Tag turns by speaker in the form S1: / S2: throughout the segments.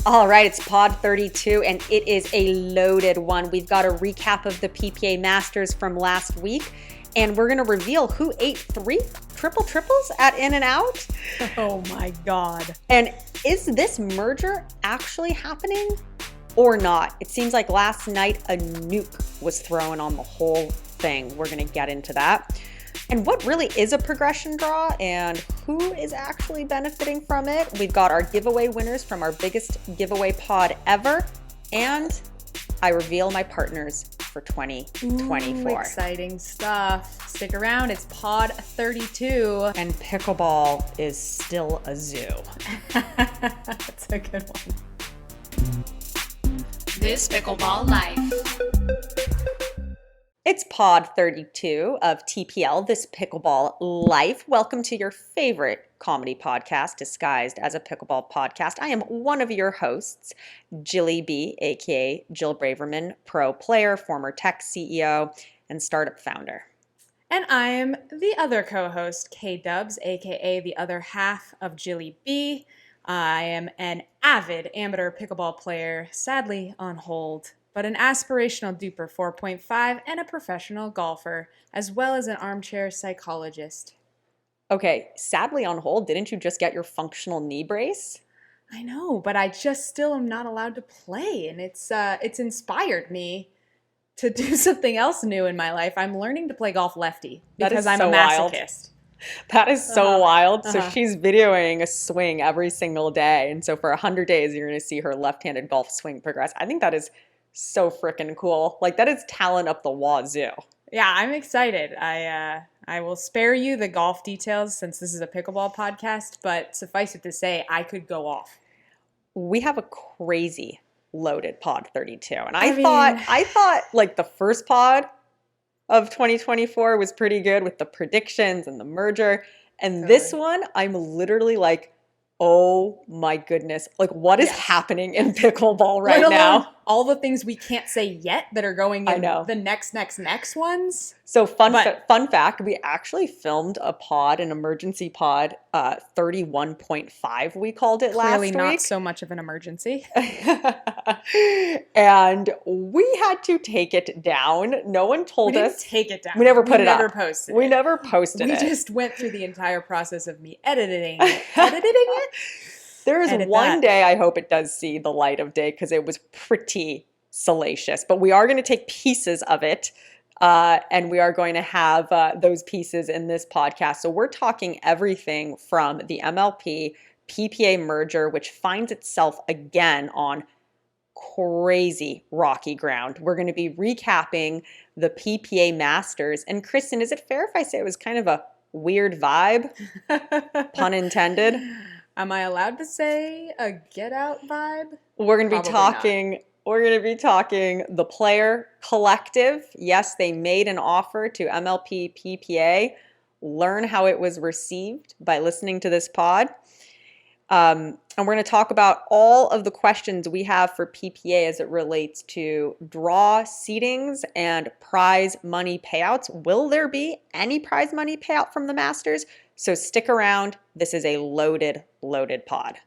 S1: All right, it's pod 32, and it is a loaded one. We've got a recap of the PPA Masters from last week, and we're going to reveal who ate 3 triples at In and Out.
S2: Oh my God.
S1: And is this merger actually happening or not? It seems like last night a nuke was thrown on the whole thing. We're going to get into that. And what really is a progression draw and who is actually benefiting from it? We've got our giveaway winners from our biggest giveaway pod ever. And I reveal my partners for 2024.
S2: Ooh, exciting stuff. Stick around. It's pod 32.
S1: And pickleball is still a zoo.
S2: That's a good one.
S3: This Pickleball Life.
S1: It's pod 32 of TPL, This Pickleball Life. Welcome to your favorite comedy podcast disguised as a pickleball podcast. I am one of your hosts, Jilly B, aka Jill Braverman, pro player, former tech CEO, and startup founder.
S2: And I am the other co-host, K-Dubs, aka the other half of Jilly B. I am an avid amateur pickleball player, sadly on hold, but an aspirational duper 4.5 and a professional golfer, as well as an armchair psychologist.
S1: Okay, sadly on hold, didn't you just get your functional knee brace?
S2: I know, but I just still am not allowed to play, and it's inspired me to do something else new in my life. I'm learning to play golf lefty because I'm a masochist.
S1: That is so wild. So
S2: uh-huh.
S1: she's videoing a swing every single day, and so for 100 days, you're going to see her left-handed golf swing progress. I think that is so freaking cool. Like, that is talent up the wazoo.
S2: Yeah, I'm excited. I will spare you the golf details since this is a pickleball podcast, but suffice it to say, I could go off.
S1: We have a crazy loaded pod 32. And I thought like the first pod of 2024 was pretty good with the predictions and the merger. And this one, I'm literally like, oh my goodness. Like, what is happening in pickleball right now?
S2: All the things we can't say yet that are going in the next ones.
S1: So fun fact, we actually filmed a pod, an emergency pod, 31.5 we called it last week.
S2: Clearly not so much of an emergency.
S1: And we had to take it down. No one told us.
S2: We didn't take it down.
S1: We never put it up.
S2: We never
S1: posted it.
S2: We just went through the entire process of me editing it.
S1: There is one day I hope it does see the light of day because it was pretty salacious. But we are going to take pieces of it and we are going to have those pieces in this podcast. So we're talking everything from the MLP PPA merger, which finds itself again on crazy rocky ground. We're going to be recapping the PPA Masters. And Kristen, is it fair if I say it was kind of a weird vibe? Pun intended.
S2: Am I allowed to say a Get Out vibe?
S1: We're going to be talking the player collective. Yes, they made an offer to MLP PPA. Learn how it was received by listening to this pod. And we're going to talk about all of the questions we have for PPA as it relates to draw seedings and prize money payouts. Will there be any prize money payout from the Masters? So stick around. This is a loaded pod.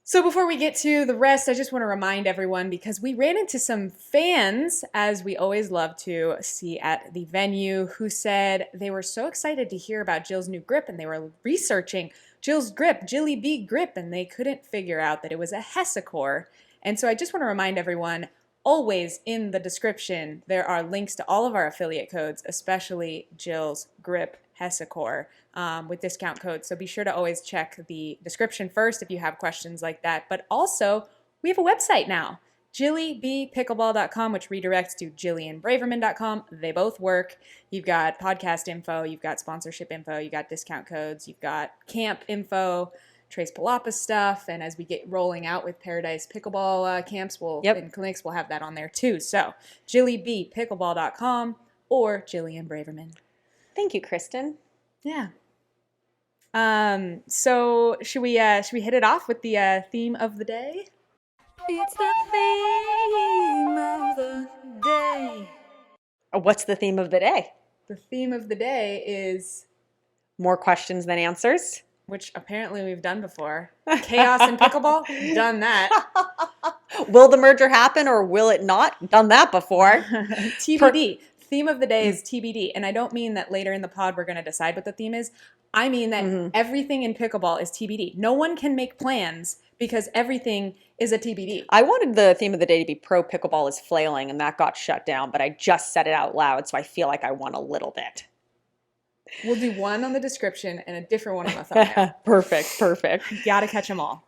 S2: So before we get to the rest, I just want to remind everyone, because we ran into some fans, as we always love to see at the venue, who said they were so excited to hear about Jill's new grip, and they were researching Jill's grip, Jilly B grip, and they couldn't figure out that it was a Hessicore. And so I just want to remind everyone, always in the description, there are links to all of our affiliate codes, especially Jill's grip Hessicore, with discount codes. So be sure to always check the description first if you have questions like that. But also, we have a website now, jillybpickleball.com, which redirects to jillianbraverman.com. They both work. You've got podcast info, you've got sponsorship info, you've got discount codes, you've got camp info, Trace Palapa stuff, and as we get rolling out with Paradise Pickleball camps and clinics, we'll have that on there too. So jillybpickleball.com or Jillian Braverman.
S1: Thank you, Kristen.
S2: Yeah. So should we hit it off with the theme of the day?
S3: It's the theme of the day.
S1: What's the theme of the day?
S2: The theme of the day is
S1: more questions than answers.
S2: which apparently we've done before. Chaos and pickleball, done that.
S1: Will the merger happen or will it not? Done that before.
S2: TBD. Theme of the day is TBD. And I don't mean that later in the pod we're going to decide what the theme is. I mean that everything in pickleball is TBD. No one can make plans because everything is a TBD.
S1: I wanted the theme of the day to be pro pickleball is flailing, and that got shut down, but I just said it out loud, so I feel like I won a little bit.
S2: We'll do one on the description and a different one on the thumbnail.
S1: Perfect.
S2: You gotta catch them all.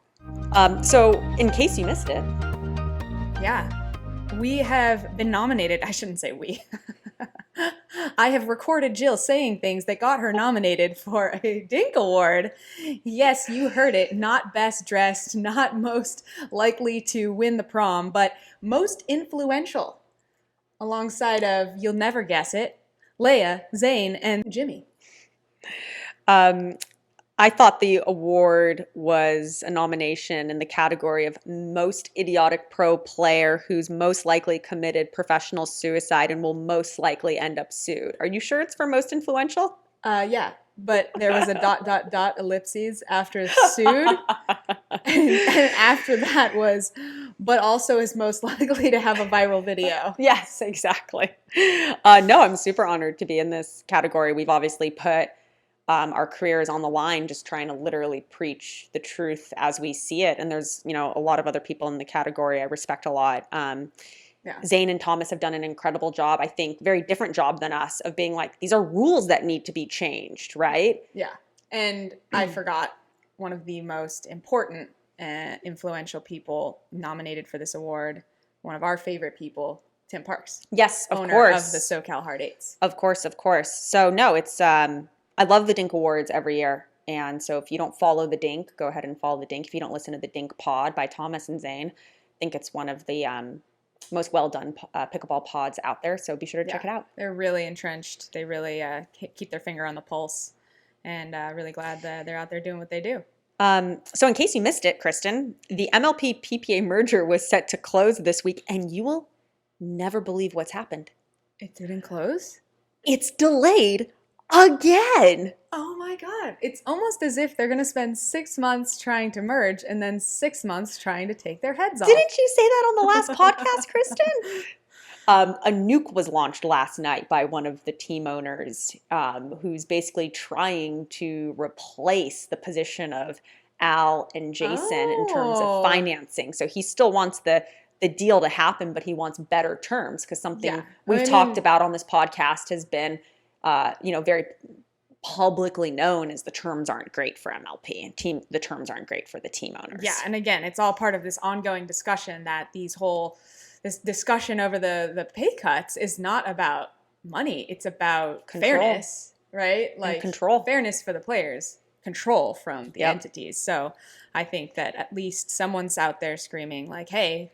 S1: So in case you missed it.
S2: Yeah. We have been nominated. I shouldn't say we. I have recorded Jill saying things that got her nominated for a Dink Award. Yes, you heard it. Not best dressed, not most likely to win the prom, but most influential. Alongside of, you'll never guess it, Leia, Zane, and Jimmy.
S1: I thought the award was a nomination in the category of most idiotic pro player who's most likely committed professional suicide and will most likely end up sued. Are you sure it's for most influential?
S2: Yeah, but there was a ... ellipses after sued. and after that was, but also is most likely to have a viral video.
S1: Yes, exactly. No, I'm super honored to be in this category. We've obviously put our careers on the line, just trying to literally preach the truth as we see it. And there's, a lot of other people in the category I respect a lot. Zane and Thomas have done an incredible job, I think, very different job than us of being like, these are rules that need to be changed, right?
S2: Yeah. And I forgot one of the most important influential people nominated for this award, one of our favorite people, Tim Parks.
S1: Yes, of
S2: owner
S1: course.
S2: of the SoCal Hard Eights.
S1: Of course. So no, it's I love the Dink Awards every year. And so if you don't follow the Dink, go ahead and follow the Dink. If you don't listen to the Dink Pod by Thomas and Zane, I think it's one of the most well-done pickleball pods out there. So be sure to check it out.
S2: They're really entrenched. They really keep their finger on the pulse. And really glad that they're out there doing what they do.
S1: So in case you missed it, Kristen, the MLP PPA merger was set to close this week. And you will never believe what's happened.
S2: It didn't close?
S1: It's delayed again.
S2: Oh my God. It's almost as if they're going to spend 6 months trying to merge and then 6 months trying to take their heads off.
S1: Didn't you say that on the last podcast, Kristen? A nuke was launched last night by one of the team owners who's basically trying to replace the position of Al and Jason in terms of financing. So he still wants the deal to happen, but he wants better terms because something we've talked about on this podcast has been very publicly known as the terms aren't great for MLP and the terms aren't great for the team owners.
S2: Yeah, and again, it's all part of this ongoing discussion that this discussion over the pay cuts is not about money. It's about fairness, right? Like
S1: control.
S2: Fairness for the players, control from the entities. So I think that at least someone's out there screaming like, hey,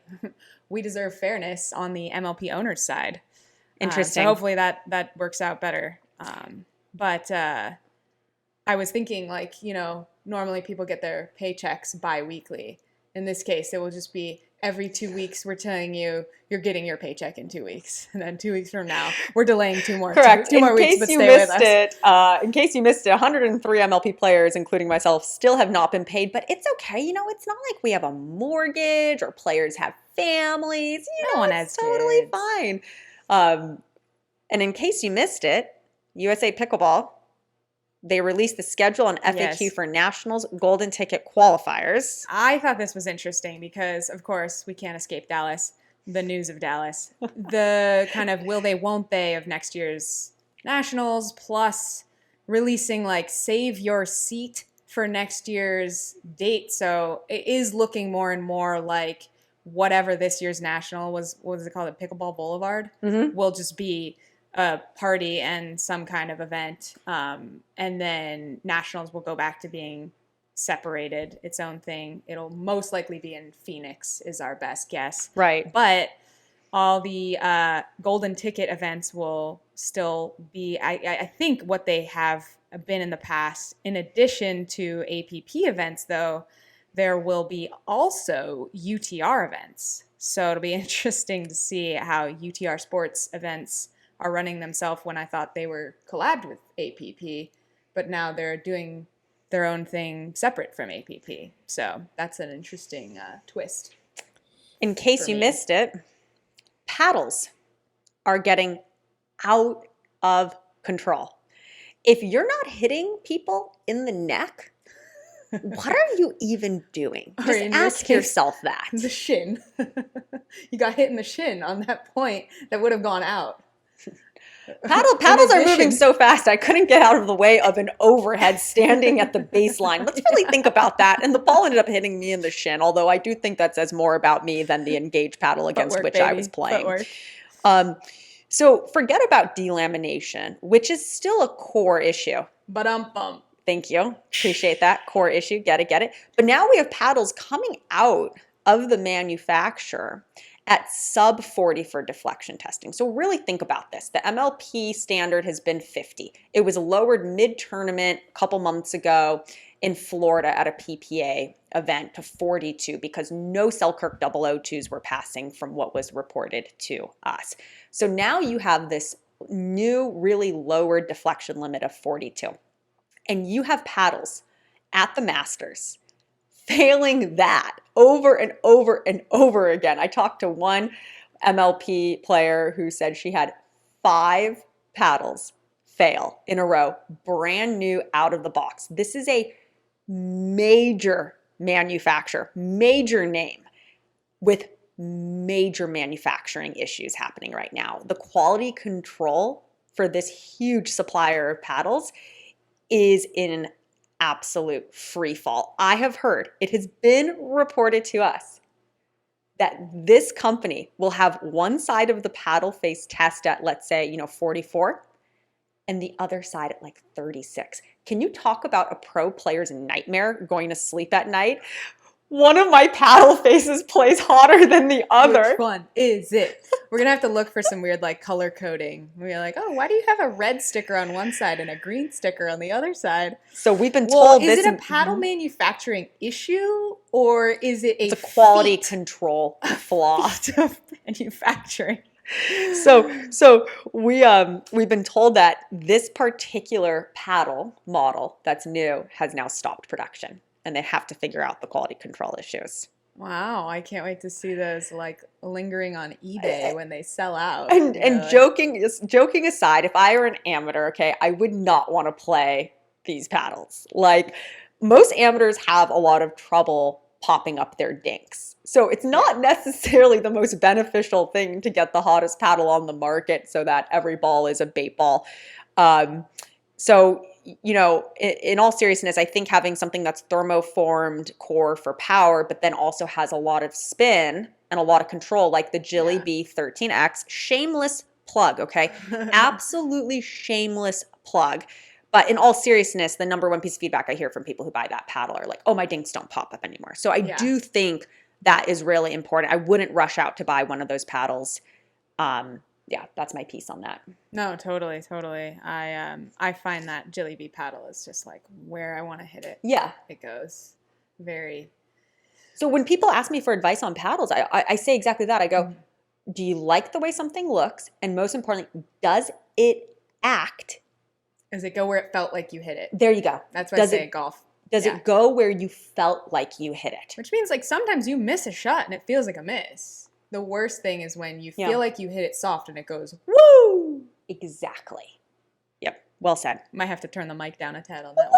S2: we deserve fairness on the MLP owner's side.
S1: Interesting.
S2: So hopefully that works out better. But I was thinking normally people get their paychecks bi-weekly. In this case, it will just be every 2 weeks we're telling you you're getting your paycheck in 2 weeks. And then 2 weeks from now, we're delaying two more weeks, but stay with us.
S1: In case you missed it, 103 MLP players, including myself, still have not been paid. But it's okay. It's not like we have a mortgage or players have families.
S2: No one has
S1: it's totally
S2: kids.
S1: fine. And in case you missed it, USA Pickleball, they released the schedule and FAQ for Nationals Golden Ticket qualifiers.
S2: I thought this was interesting because, of course, we can't escape Dallas, the news of Dallas. The kind of will they, won't they of next year's Nationals, plus releasing save your seat for next year's date. So it is looking more and more like whatever this year's National was, what is it called? Pickleball Boulevard will just be a party and some kind of event. And then Nationals will go back to being separated, its own thing. It'll most likely be in Phoenix is our best guess.
S1: Right.
S2: But all the golden ticket events will still be, I think, what they have been in the past. In addition to APP events, though, there will be also UTR events. So it'll be interesting to see how UTR sports events are running themselves when I thought they were collabed with APP, but now they're doing their own thing separate from APP. So that's an interesting twist.
S1: In case you missed it, paddles are getting out of control. If you're not hitting people in the neck, what are you even doing? Just ask yourself that.
S2: The shin. You got hit in the shin on that point that would have gone out.
S1: Paddles are moving so fast, I couldn't get out of the way of an overhead standing at the baseline. Let's really think about that. And the ball ended up hitting me in the shin, although I do think that says more about me than the engaged paddle against which I was playing. So forget about delamination, which is still a core issue.
S2: Ba-dum-bum.
S1: Thank you. Appreciate that. Core issue. Get it. But now we have paddles coming out of the manufacturer at sub 40 for deflection testing. So really think about this. The MLP standard has been 50. It was lowered mid-tournament a couple months ago in Florida at a PPA event to 42 because no Selkirk 002s were passing from what was reported to us. So now you have this new, really lowered deflection limit of 42. And you have paddles at the Masters failing that over and over and over again. I talked to one MLP player who said she had 5 paddles fail in a row, brand new out of the box. This is a major manufacturer, major name with major manufacturing issues happening right now. The quality control for this huge supplier of paddles is in absolute free fall. I have heard, it has been reported to us that this company will have one side of the paddle face test at, let's say, 44 and the other side at like 36. Can you talk about a pro player's nightmare going to sleep at night? One of my paddle faces plays hotter than the other.
S2: Which one is it? We're going to have to look for some weird like color coding. We're like, oh, why do you have a red sticker on one side and a green sticker on the other side?
S1: So we've been told
S2: is it a paddle manufacturing issue or is it
S1: it's a quality control flaw
S2: of manufacturing?
S1: So we've been told that this particular paddle model that's new has now stopped production. And they have to figure out the quality control issues.
S2: Wow, I can't wait to see those like lingering on eBay when they sell out.
S1: And joking aside, if I were an amateur, okay, I would not want to play these paddles. Like most amateurs have a lot of trouble popping up their dinks. So it's not necessarily the most beneficial thing to get the hottest paddle on the market so that every ball is a bait ball. So in all seriousness, I think having something that's thermoformed core for power, but then also has a lot of spin and a lot of control, like the Jilly B 13X, shameless plug, okay? Absolutely shameless plug. But in all seriousness, the number one piece of feedback I hear from people who buy that paddle are like, oh, my dinks don't pop up anymore. So I do think that is really important. I wouldn't rush out to buy one of those paddles. Yeah, that's my piece on that.
S2: No, totally. I find that Jilly B paddle is just like where I want to hit it.
S1: Yeah.
S2: It goes very.
S1: So when people ask me for advice on paddles, I say exactly that. I go, do you like the way something looks? And most importantly, does it act?
S2: Does it go where it felt like you hit it?
S1: There you go.
S2: That's what I say at golf.
S1: Does it go where you felt like you hit it?
S2: Which means like sometimes you miss a shot and it feels like a miss. The worst thing is when you feel like you hit it soft and it goes, woo!
S1: Exactly. Yep. Well said.
S2: Might have to turn the mic down a tad on that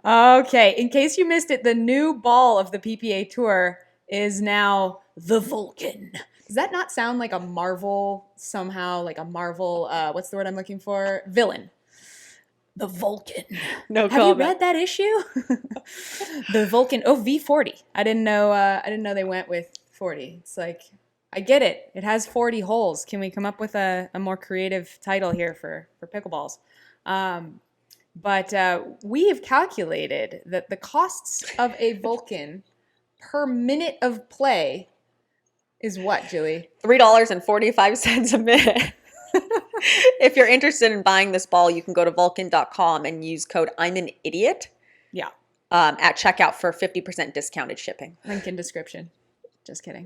S2: one. Okay. In case you missed it, the new ball of the PPA Tour is now the Vulcan. Does that not sound like a Marvel somehow? Like a Marvel, what's the word I'm looking for? Villain. The Vulcan.
S1: No comment.
S2: Have you read that issue? The Vulcan. Oh, V40. I didn't know they went with 40. It's like, I get it. It has 40 holes. Can we come up with a more creative title here for pickleballs? But we have calculated that the costs of a Vulcan per minute of play is what, Jilly?
S1: $3.45 a minute. If you're interested in buying this ball, you can go to vulcan.com and use code I'm an idiot.
S2: Yeah.
S1: At checkout for 50% discounted shipping.
S2: Link in description. Just kidding.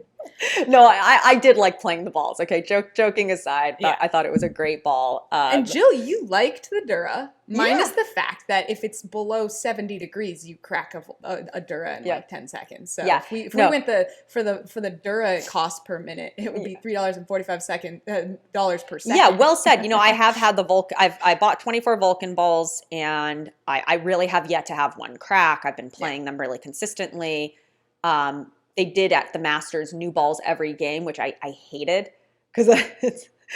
S1: No, I did like playing the balls. Okay, joking aside,
S2: Yeah.
S1: I thought it was a great ball.
S2: And Jill, you liked the Dura, minus
S1: Yeah.
S2: the fact that if it's below 70 degrees, you crack a Dura in like 10 seconds. So if we went for the Dura cost per minute, it would be $3.45 dollars per second.
S1: Yeah, well said. You know, I have had the Vulcan. I bought 24 Vulcan balls, and I really have yet to have one crack. I've been playing them really consistently. They did at the Masters new balls every game, which I hated because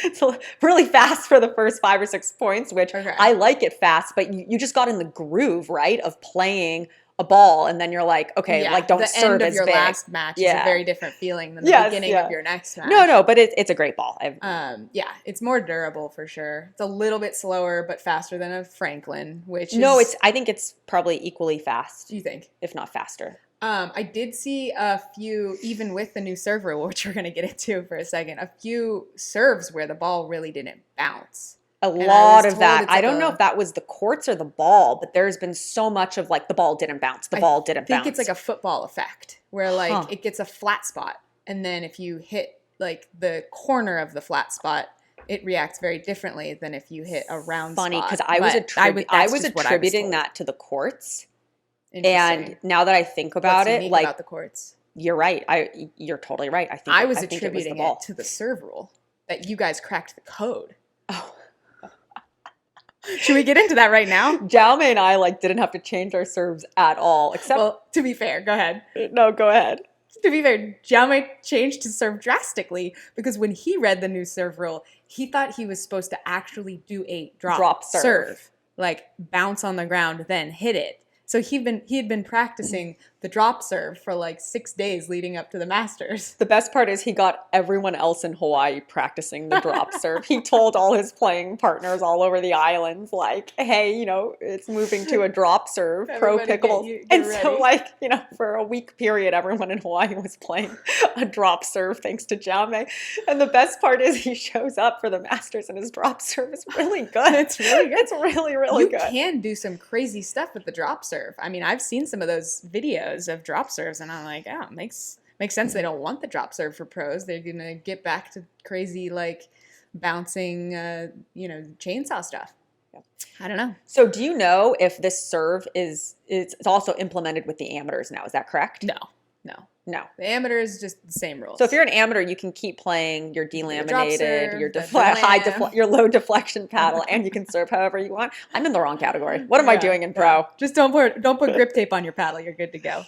S1: it's really fast for the first 5 or 6 points, which I like it fast, but you just got in the groove, right, of playing a ball, and then you're like, okay, like don't serve as big.
S2: The end of your last match is a very different feeling than the beginning of your next match.
S1: No, but it's a great ball.
S2: It's more durable for sure. It's a little bit slower, but faster than a Franklin, which
S1: I think it's probably equally fast.
S2: You think?
S1: If not faster.
S2: I did see a few, even with the new serve rule, which we're going to get into for a second, a few serves where the ball really didn't bounce.
S1: A lot of that. I don't know if that was the courts or the ball, but there's been so much of like the ball didn't bounce. The ball didn't bounce.
S2: I think it's like a football effect where like it gets a flat spot. And then if you hit like the corner of the flat spot, it reacts very differently than if you hit a round spot.
S1: Funny, because I was attributing that to the courts. And now that I think about it, like
S2: about the courts,
S1: you're right. You're totally right.
S2: I was attributing it to the serve rule that you guys cracked the code.
S1: Oh.
S2: Should we get into that right now?
S1: Jaume and I like didn't have to change our serves at all, except.
S2: Well, to be fair, go ahead.
S1: No, go ahead.
S2: To be fair, Jaume changed his serve drastically because when he read the new serve rule, he thought he was supposed to actually do a drop serve, like bounce on the ground, then hit it. So he had been practicing the drop serve for like 6 days leading up to the Masters.
S1: The best part is he got everyone else in Hawaii practicing the drop serve. He told all his playing partners all over the islands, like, hey, you know, it's moving to a drop serve, pro pickleball. And so like, you know, for a week period, everyone in Hawaii was playing a drop serve thanks to Jaume. And the best part is he shows up for the Masters and his drop serve is really good.
S2: It's really good.
S1: It's really, really good.
S2: You can do some crazy stuff with the drop serve. I mean, I've seen some of those videos of drop serves, and I'm like, oh, makes sense. They don't want the drop serve for pros. They're gonna get back to crazy like bouncing, chainsaw stuff. Yeah. I don't know.
S1: So, do you know if this serve it's also implemented with the amateurs now? Is that correct?
S2: No. The amateur is just the same rules.
S1: So if you're an amateur, you can keep playing your delaminated, your low deflection paddle, and you can serve however you want. I'm in the wrong category. What am I doing in pro?
S2: Just don't put grip tape on your paddle. You're good to go.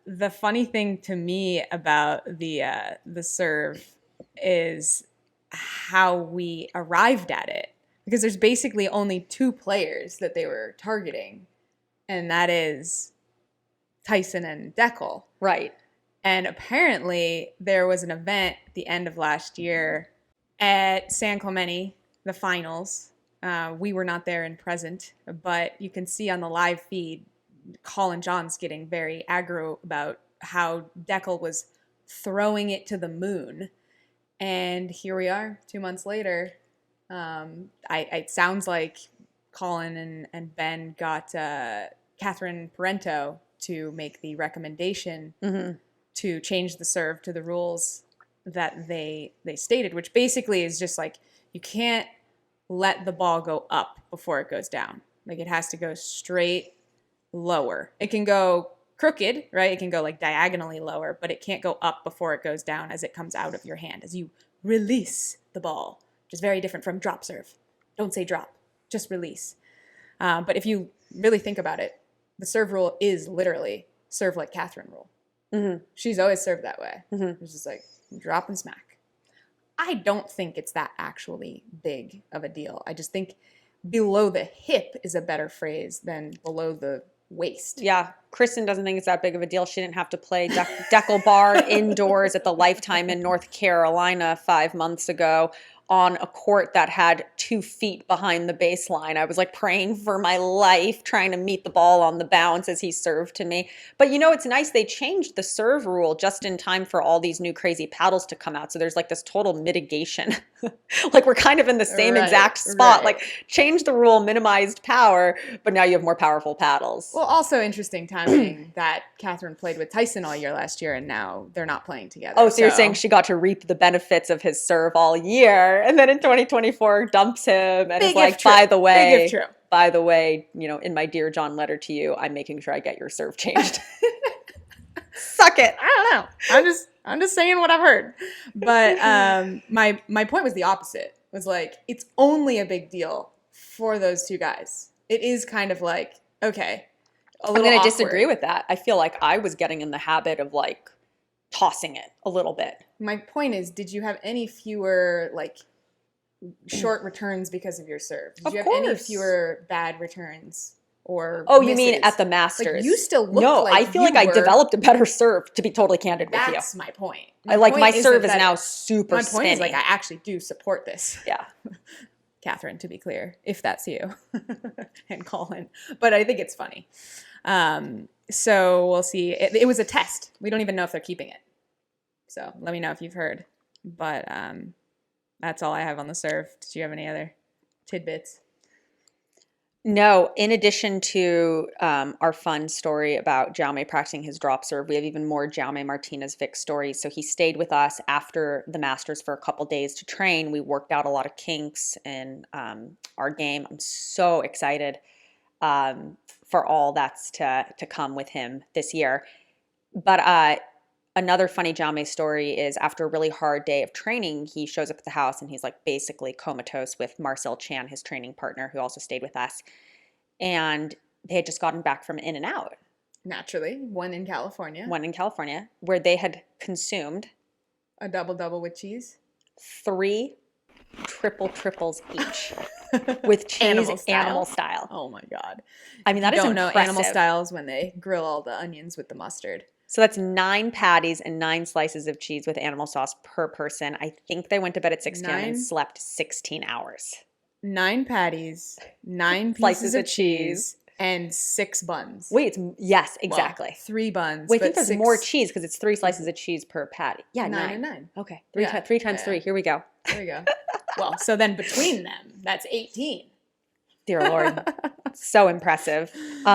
S2: The funny thing to me about the serve is how we arrived at it, because there's basically only 2 players that they were targeting, and that is Tyson and Deckel.
S1: Right.
S2: And apparently there was an event at the end of last year at San Clemente, the finals. We were not there in present, but you can see on the live feed, Colin John's getting very aggro about how Deckel was throwing it to the moon. And here we are 2 months later. It sounds like Colin and Ben got Catherine Parento to make the recommendation to change the serve to the rules that they stated, which basically is just like you can't let the ball go up before it goes down. Like it has to go straight lower. It can go crooked, right? It can go like diagonally lower, but it can't go up before it goes down as it comes out of your hand, as you release the ball, which is very different from drop serve. Don't say drop, just release. But if you really think about it, the serve rule is literally serve like Catherine rule. Mm-hmm. She's always served that way. Mm-hmm. It's just like drop and smack. I don't think it's that actually big of a deal. I just think below the hip is a better phrase than below the waist.
S1: Yeah. Kristen doesn't think it's that big of a deal. She didn't have to play Deckel Bar indoors at the Lifetime in North Carolina 5 months ago. on a court that had 2 feet behind the baseline. I was like praying for my life, trying to meet the ball on the bounce as he served to me. But you know, it's nice. They changed the serve rule just in time for all these new crazy paddles to come out. So there's like this total mitigation. Like we're kind of in the same exact spot. Like changed the rule, minimized power, but now you have more powerful paddles.
S2: Well, also interesting timing that Catherine played with Tyson all year last year, and now they're not playing together.
S1: Oh, so you're saying she got to reap the benefits of his serve all year, and then in 2024 dumps him and is like, by the way, you know, in my Dear John letter to you, I'm making sure I get your serve changed. Suck it.
S2: I don't know. I'm just saying what I've heard. But my point was the opposite. Was like, it's only a big deal for those two guys. It is kind of like, okay,
S1: I'm going to disagree with that. I feel like I was getting in the habit of like tossing it a little bit.
S2: My point is, did you have any fewer like short returns because of your serve? Did you have any fewer bad returns? Or
S1: you mean at the Masters?
S2: Like you still look like
S1: I feel like I developed a better serve, to be totally candid with you.
S2: That's my point.
S1: My serve is now super spinny.
S2: My point is like I actually do support this.
S1: Yeah.
S2: Catherine, to be clear, if that's you, and Colin. But I think it's funny. So we'll see. It was a test. We don't even know if they're keeping it. So let me know if you've heard. But that's all I have on the serve. Did you have any other tidbits?
S1: No, in addition to our fun story about Jaume practicing his drop serve, we have even more Jaume Martinez-Vic stories. So he stayed with us after the Masters for a couple days to train. We worked out a lot of kinks in our game. I'm so excited for all that's to come with him this year. But another funny Jaume story is after a really hard day of training, he shows up at the house and he's like basically comatose with Marcel Chan, his training partner, who also stayed with us. And they had just gotten back from In and Out.
S2: Naturally. One in California,
S1: where they had consumed
S2: a double with cheese.
S1: 3 triples each with cheese animal style.
S2: Oh my God.
S1: I mean, that is impressive.
S2: Don't know animal styles when they grill all the onions with the mustard.
S1: So that's 9 patties and 9 slices of cheese with animal sauce per person. I think they went to bed at 6 p.m. and slept 16 hours.
S2: 9 patties, 9 pieces of cheese, and 6 buns.
S1: Wait, yes, exactly.
S2: Well, 3 buns.
S1: Wait, I think there's more cheese because it's 3 slices of cheese per patty. Yeah,
S2: 9 and 9.
S1: Okay, 3 times 3. Here we go.
S2: There we go. Well, so then between them, that's 18.
S1: Dear Lord. So impressive.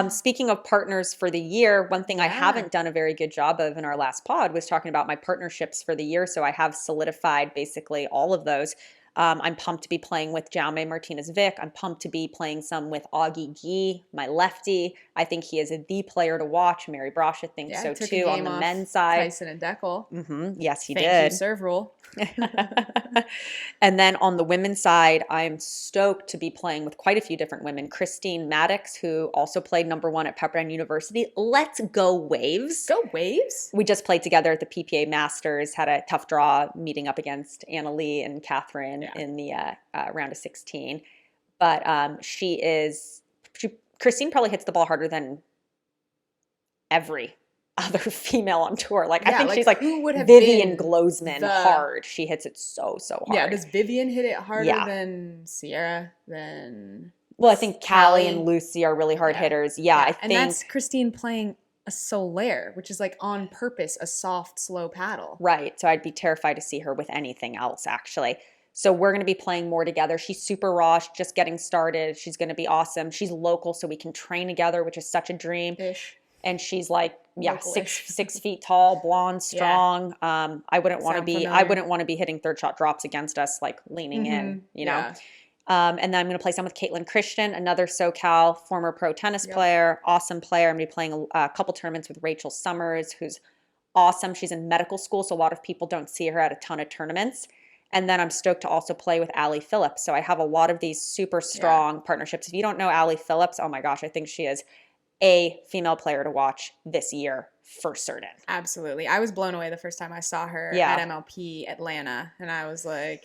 S1: Speaking of partners for the year, one thing I haven't done a very good job of in our last pod was talking about my partnerships for the year. So I have solidified basically all of those. I'm pumped to be playing with Jaume Martinez-Vic. I'm pumped to be playing some with Augie Gee, my lefty. I think he is the player to watch. Mary Brasha thinks so too on the men's side.
S2: Tyson and Deckel.
S1: Mm-hmm. Yes, he did.
S2: Thank you, serve rule.
S1: And then on the women's side, I'm stoked to be playing with quite a few different women. Christine Maddox, who also played #1 at Pepperdine University. Let's go Waves.
S2: Go Waves.
S1: We just played together at the PPA Masters, had a tough draw meeting up against Anna Lee and Catherine in the round of 16. But Christine probably hits the ball harder than every other female on tour. Like I think she's like Vivian Glozman hard. She hits it so hard.
S2: Yeah, does Vivian hit it harder than Sierra?
S1: Well, I think Callie and Lucy are really hard hitters. Yeah, I think.
S2: And that's Christine playing a Solaire, which is like on purpose a soft, slow paddle.
S1: Right. So I'd be terrified to see her with anything else, actually. So we're going to be playing more together. She's super raw. She's just getting started. She's going to be awesome. She's local, so we can train together, which is such a dream. And she's like, six feet tall, blonde, strong. I wouldn't want to be hitting third shot drops against us, like leaning in, you know. And then I'm going to play some with Caitlin Christian, another SoCal former pro tennis player, awesome player. I'm going to be playing a couple tournaments with Rachel Summers, who's awesome. She's in medical school, so a lot of people don't see her at a ton of tournaments. And then I'm stoked to also play with Allie Phillips. So I have a lot of these super strong partnerships. If you don't know Allie Phillips, oh my gosh, I think she is a female player to watch this year for certain.
S2: Absolutely. I was blown away the first time I saw her at MLP Atlanta. And I was like,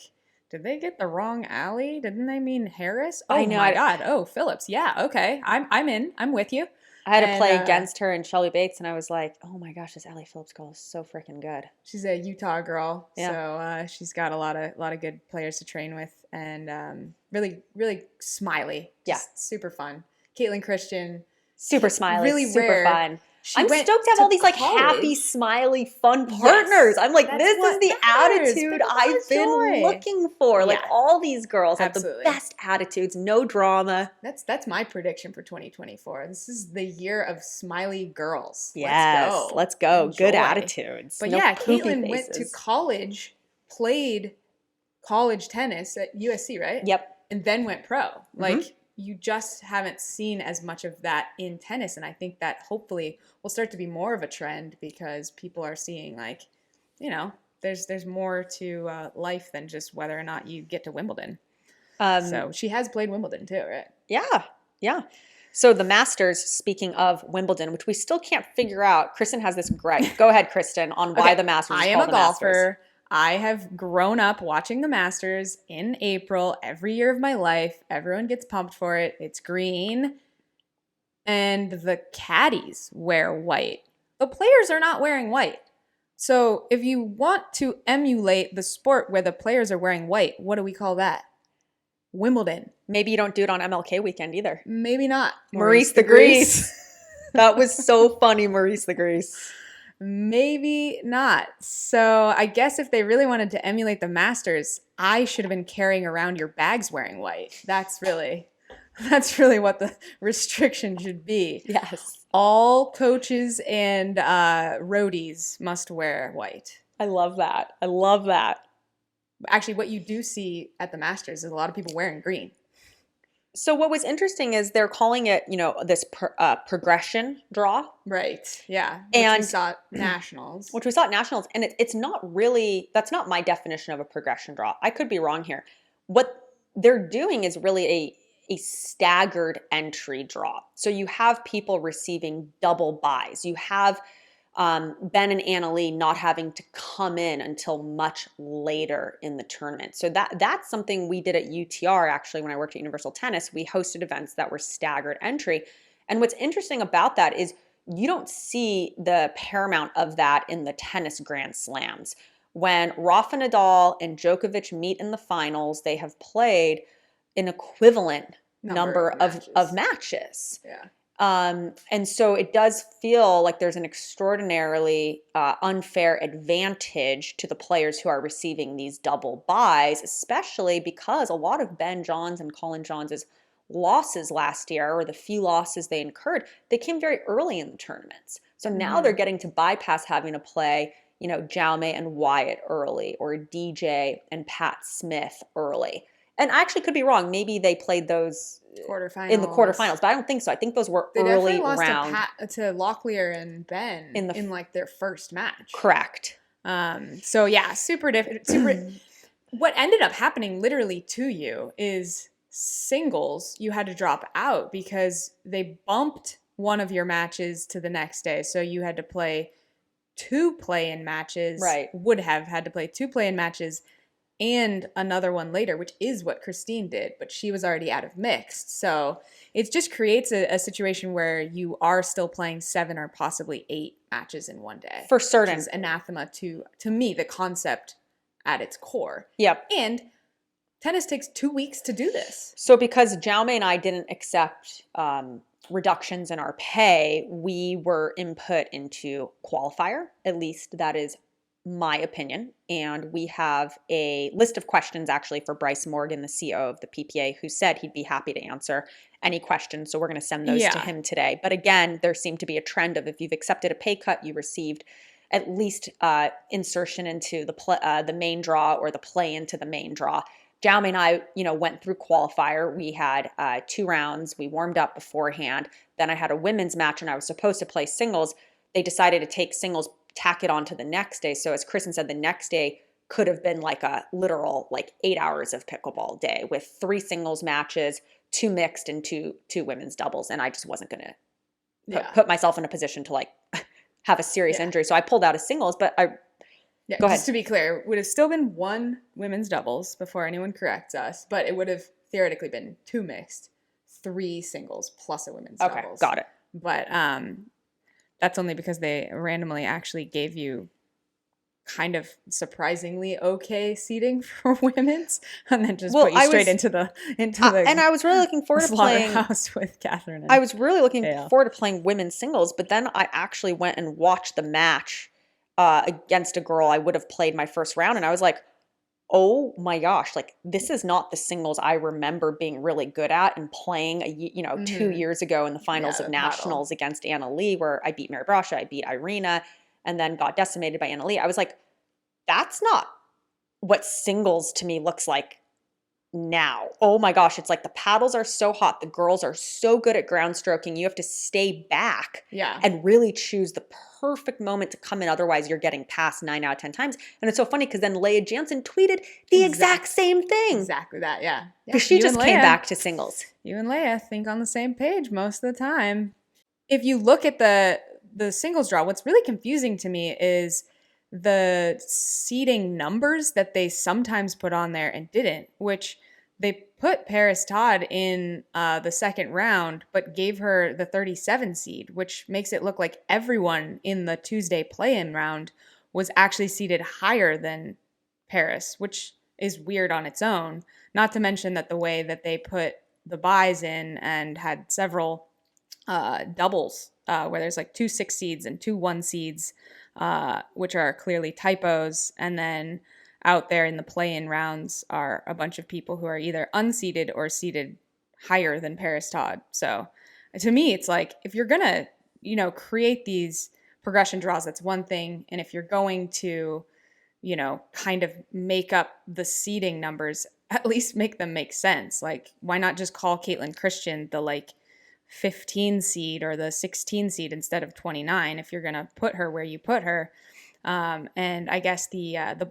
S2: did they get the wrong Allie? Didn't they mean Harris? Oh, I know. My God. Oh, Phillips. Yeah. Okay. I'm in. I'm with you.
S1: I had to play against her and Shelby Bates, and I was like, oh my gosh, this Allie Phillips girl is so freaking good.
S2: She's a Utah girl,
S1: Yeah.
S2: so she's got a lot of good players to train with, and really, really smiley. Just super fun. Caitlin Christian.
S1: Super smiley,
S2: really
S1: super
S2: rare.
S1: fun. I'm stoked to have all these like happy, smiley, fun partners. I'm like, this is the attitude I've been looking for. Like all these girls have the best attitudes, no drama.
S2: That's my prediction for 2024. This is the year of smiley girls.
S1: Yes, let's go.
S2: Enjoy.
S1: Good attitudes.
S2: But Caitlin went to college, played college tennis at USC, right?
S1: Yep.
S2: And then went pro. Like, you just haven't seen as much of that in tennis. And I think that hopefully will start to be more of a trend because people are seeing, like, there's more to life than just whether or not you get to Wimbledon. So she has played Wimbledon too, right?
S1: Yeah. So the Masters, speaking of Wimbledon, which we still can't figure out, Kristen has this great. Go ahead, Kristen, on why the Masters is called the Masters.
S2: I am a golfer. I have grown up watching the Masters in April every year of my life. Everyone gets pumped for it. It's green. And the caddies wear white. The players are not wearing white. So if you want to emulate the sport where the players are wearing white, what do we call that? Wimbledon.
S1: Maybe you don't do it on MLK weekend either.
S2: Maybe not.
S1: Maurice the Grease. That was so funny, Maurice the Grease.
S2: Maybe not. So I guess if they really wanted to emulate the Masters, I should have been carrying around your bags wearing white. That's really what the restriction should be.
S1: Yes.
S2: All coaches and roadies must wear white.
S1: I love that.
S2: Actually, what you do see at the Masters is a lot of people wearing green.
S1: So what was interesting is they're calling it, this progression draw.
S2: Right. Yeah.
S1: And
S2: we saw at Nationals.
S1: And it's not really, that's not my definition of a progression draw. I could be wrong here. What they're doing is really a staggered entry draw. So you have people receiving double buys. You have Ben and Annalee not having to come in until much later in the tournament. So that's something we did at UTR, actually, when I worked at Universal Tennis. We hosted events that were staggered entry. And what's interesting about that is you don't see the paramount of that in the tennis Grand Slams. When Rafa Nadal and Djokovic meet in the finals, they have played an equivalent number of matches.
S2: Yeah.
S1: And so it does feel like there's an extraordinarily unfair advantage to the players who are receiving these double buys, especially because a lot of Ben Johns and Colin Johns' losses last year, or the few losses they incurred, they came very early in the tournaments. So now they're getting to bypass having to play, Jaume and Wyatt early, or DJ and Pat Smith early. And I actually could be wrong. Maybe they played those in the quarterfinals, but I don't think so. I think those were early round.
S2: They lost to Locklear and Ben in like their first match.
S1: Correct.
S2: So yeah, super different. What ended up happening literally to you is singles you had to drop out because they bumped one of your matches to the next day. So you had to play 2 play-in matches.
S1: Right.
S2: Would have had to play 2 play-in matches and another one later, which is what Christine did, but she was already out of mixed. So it just creates a situation where you are still playing 7 or possibly 8 matches in one day.
S1: For certain.
S2: Which is anathema to me, the concept at its core.
S1: Yep.
S2: And tennis takes 2 weeks to do this.
S1: So because Jaume and I didn't accept reductions in our pay, we were input into qualifier. At least that is my opinion. And we have a list of questions actually for Bryce Morgan, the CEO of the PPA, who said he'd be happy to answer any questions. So we're going to send those to him today. But again, there seemed to be a trend of if you've accepted a pay cut, you received at least insertion into the main draw or the play into the main draw. Jaume and I, went through qualifier. We had 2 rounds. We warmed up beforehand. Then I had a women's match and I was supposed to play singles. They decided to take singles, tack it on to the next day. So as Kristen said, the next day could have been like a literal 8 hours of pickleball day with 3 singles matches, 2 mixed and two women's doubles. And I just wasn't going to put myself in a position to have a serious injury. So I pulled out of singles, but go ahead.
S2: Just to be clear, it would have still been 1 women's doubles before anyone corrects us, but it would have theoretically been 2 mixed, 3 singles plus a women's doubles.
S1: Got it.
S2: But that's only because they randomly actually gave you kind of surprisingly okay seating for women's, and then just put you straight into the
S1: and I was really looking forward to playing
S2: slaughterhouse with Catherine.
S1: I was really looking
S2: Dale.
S1: forward to playing women's singles, but then I actually went and watched the match against a girl I would have played my first round, and I was like, oh my gosh, like this is not the singles I remember being really good at and playing 2 years ago in the finals of nationals against Anna Lee, where I beat Mary Brasha, I beat Irina, and then got decimated by Anna Lee. I was like, that's not what singles to me looks like now. Oh my gosh, it's like the paddles are so hot. The girls are so good at ground stroking. You have to stay back and really choose the perfect moment to come in. Otherwise, you're getting passed 9 out of 10 times. And it's so funny because then Leah Jansen tweeted the exact same thing.
S2: Exactly that, yeah.
S1: Because she just came back to singles.
S2: You and Leah think on the same page most of the time. If you look at the singles draw, what's really confusing to me is the seeding numbers that they sometimes put on there and didn't, which they put Paris Todd in the second round, but gave her the 37 seed, which makes it look like everyone in the Tuesday play-in round was actually seeded higher than Paris, which is weird on its own. Not to mention that the way that they put the buys in and had several doubles where there's like 2 6 seeds and 2 1 seeds, which are clearly typos. And then out there in the play-in rounds are a bunch of people who are either unseeded or seeded higher than Paris Todd. So to me, it's like, if you're going to, create these progression draws, that's one thing. And if you're going to, kind of make up the seeding numbers, at least make them make sense. Like, why not just call Caitlin Christian the 15 seed or the 16 seed instead of 29 if you're going to put her where you put her? And I guess the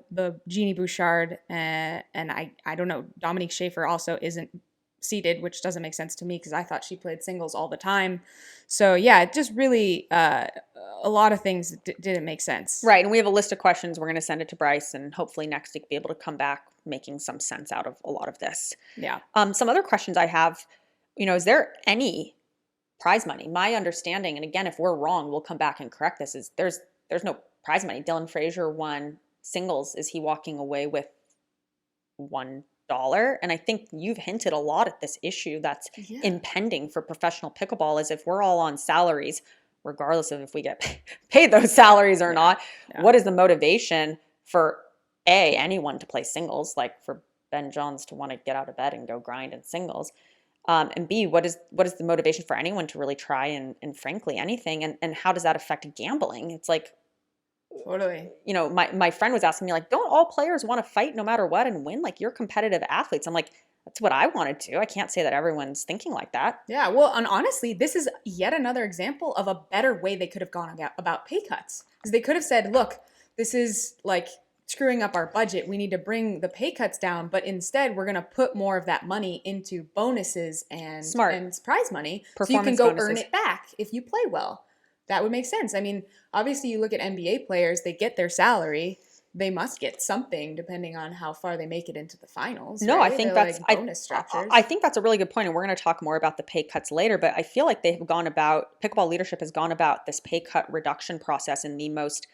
S2: Jeannie Bouchard and I don't know, Dominique Schaefer also isn't seeded, which doesn't make sense to me because I thought she played singles all the time. So yeah, it just really a lot of things didn't make sense.
S1: Right, and we have a list of questions. We're going to send it to Bryce, and hopefully next week be able to come back making some sense out of a lot of this.
S2: Yeah.
S1: Some other questions I have, is there any prize money? My understanding, and again, if we're wrong, we'll come back and correct this, is there's no prize money. Dylan Frazier won singles. Is he walking away with $1? And I think you've hinted a lot at this issue that's impending for professional pickleball, is if we're all on salaries, regardless of if we get paid those salaries or not, what is the motivation for anyone to play singles, like for Ben Johns to want to get out of bed and go grind in singles? And B, what is the motivation for anyone to really try and frankly anything? And how does that affect gambling? It's like,
S2: totally.
S1: My friend was asking me, like, don't all players want to fight no matter what and win? Like, you're competitive athletes. I'm like, that's what I want to do. I can't say that everyone's thinking like that.
S2: Yeah, well, and honestly, this is yet another example of a better way they could have gone about pay cuts. Because they could have said, look, this is like screwing up our budget. We need to bring the pay cuts down, but instead we're going to put more of that money into bonuses and prize money, so you can go earn it back if you play well. That would make sense. I mean, obviously you look at NBA players, they get their salary. They must get something depending on how far they make it into the finals.
S1: No,
S2: right?
S1: I think
S2: They're
S1: that's
S2: bonus structures.
S1: I think that's a really good point, and we're going to talk more about the pay cuts later. But I feel like pickleball leadership has gone about this pay cut reduction process in the most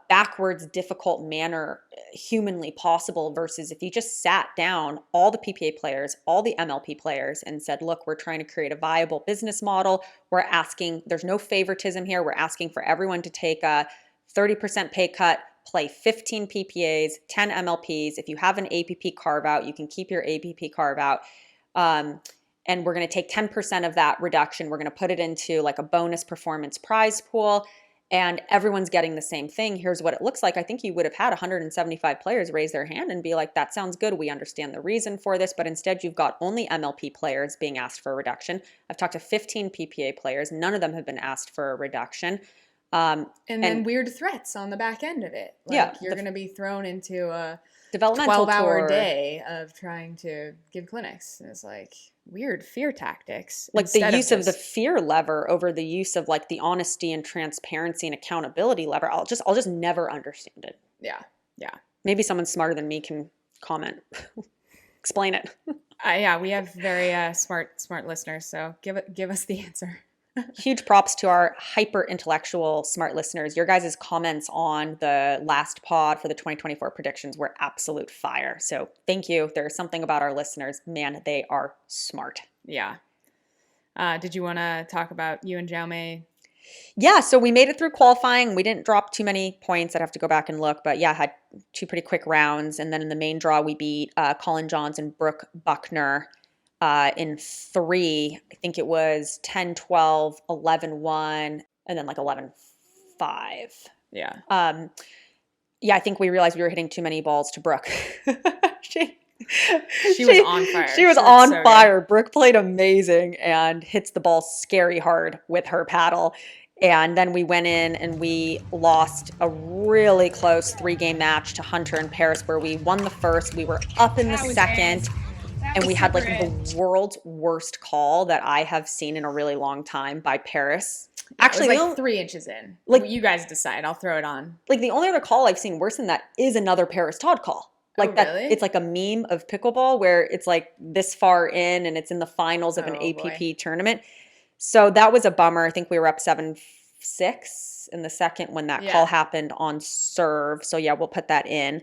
S1: backwards, difficult manner humanly possible, versus if you just sat down all the PPA players, all the MLP players, and said, look, we're trying to create a viable business model. We're asking, there's no favoritism here. We're asking for everyone to take a 30% pay cut, play 15 PPAs, 10 MLPs. If you have an APP carve out, you can keep your APP carve out. And we're going to take 10% of that reduction. We're going to put it into like a bonus performance prize pool. And everyone's getting the same thing. Here's what it looks like. I think you would have had 175 players raise their hand and be like, that sounds good. We understand the reason for this. But instead, you've got only MLP players being asked for a reduction. I've talked to 15 PPA players. None of them have been asked for a reduction.
S2: And then weird threats on the back end of it. Like you're going to be thrown into a
S1: developmental
S2: 12-hour day of trying to give clinics. And it's like weird fear tactics.
S1: Like the use of the fear lever over the use of like the honesty and transparency and accountability lever. I'll just never understand it.
S2: Yeah. Yeah.
S1: Maybe someone smarter than me can comment. Explain it.
S2: Yeah, we have very smart listeners. So give us the answer.
S1: huge props to our hyper intellectual smart listeners. Your guys' comments on the last pod for the 2024 predictions were absolute fire. So thank you. There's something about our listeners. Man, they are smart.
S2: Yeah. Did you want to talk about you and Jaume?
S1: Yeah, so we made it through qualifying. We didn't drop too many points. I'd have to go back and look. But yeah, had 2 pretty quick rounds. And then in the main draw, we beat Colin Johns and Brooke Buckner in 3. I think it was 10-12, 11-1, and then like 11-5.
S2: Yeah.
S1: Yeah, I think we realized we were hitting too many balls to Brooke.
S2: She was on fire.
S1: She was on fire. Brooke played amazing and hits the ball scary hard with her paddle. And then we went in and we lost a really close 3-game match to Hunter and Paris, where we won the first. We were up in the second. And we had like the world's worst call that I have seen in a really long time by Paris.
S2: Actually, it was like 3 inches in. Like, you guys decide. I'll throw it on.
S1: Like the only other call I've seen worse than that is another Paris Todd call. Like that,
S2: really?
S1: It's like a meme of pickleball where it's like this far in and it's in the finals of an APP tournament. So that was a bummer. I think we were up 7-6 in the second when that call happened on serve. So yeah, we'll put that in.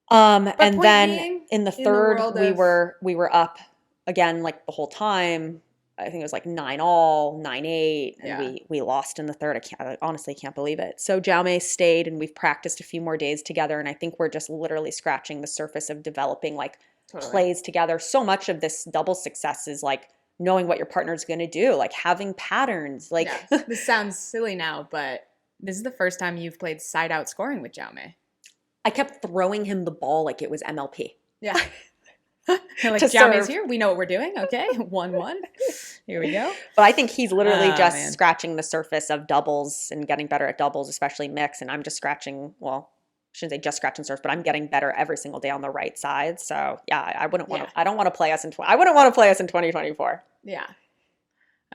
S1: And then in the third, we were up again like the whole time. I think it was like 9-all, 9-8, and we lost in the third. I honestly can't believe it. So Jaume stayed, and we've practiced a few more days together, and I think we're just literally scratching the surface of developing like plays together. So much of this double success is like knowing what your partner's going to do, like having patterns. Like
S2: this sounds silly now, but this is the first time you've played side out scoring with Jaume.
S1: I kept throwing him the ball like it was MLP.
S2: Yeah. Like, Jaume's here. We know what we're doing. Okay. 1-1. Here we go.
S1: But I think he's literally just scratching the surface of doubles and getting better at doubles, especially mix. And I'm just scratching, well, I shouldn't say just scratching surface, but I'm getting better every single day on the right side. So yeah, I wouldn't want to, I don't want to play us in 2024.
S2: Yeah.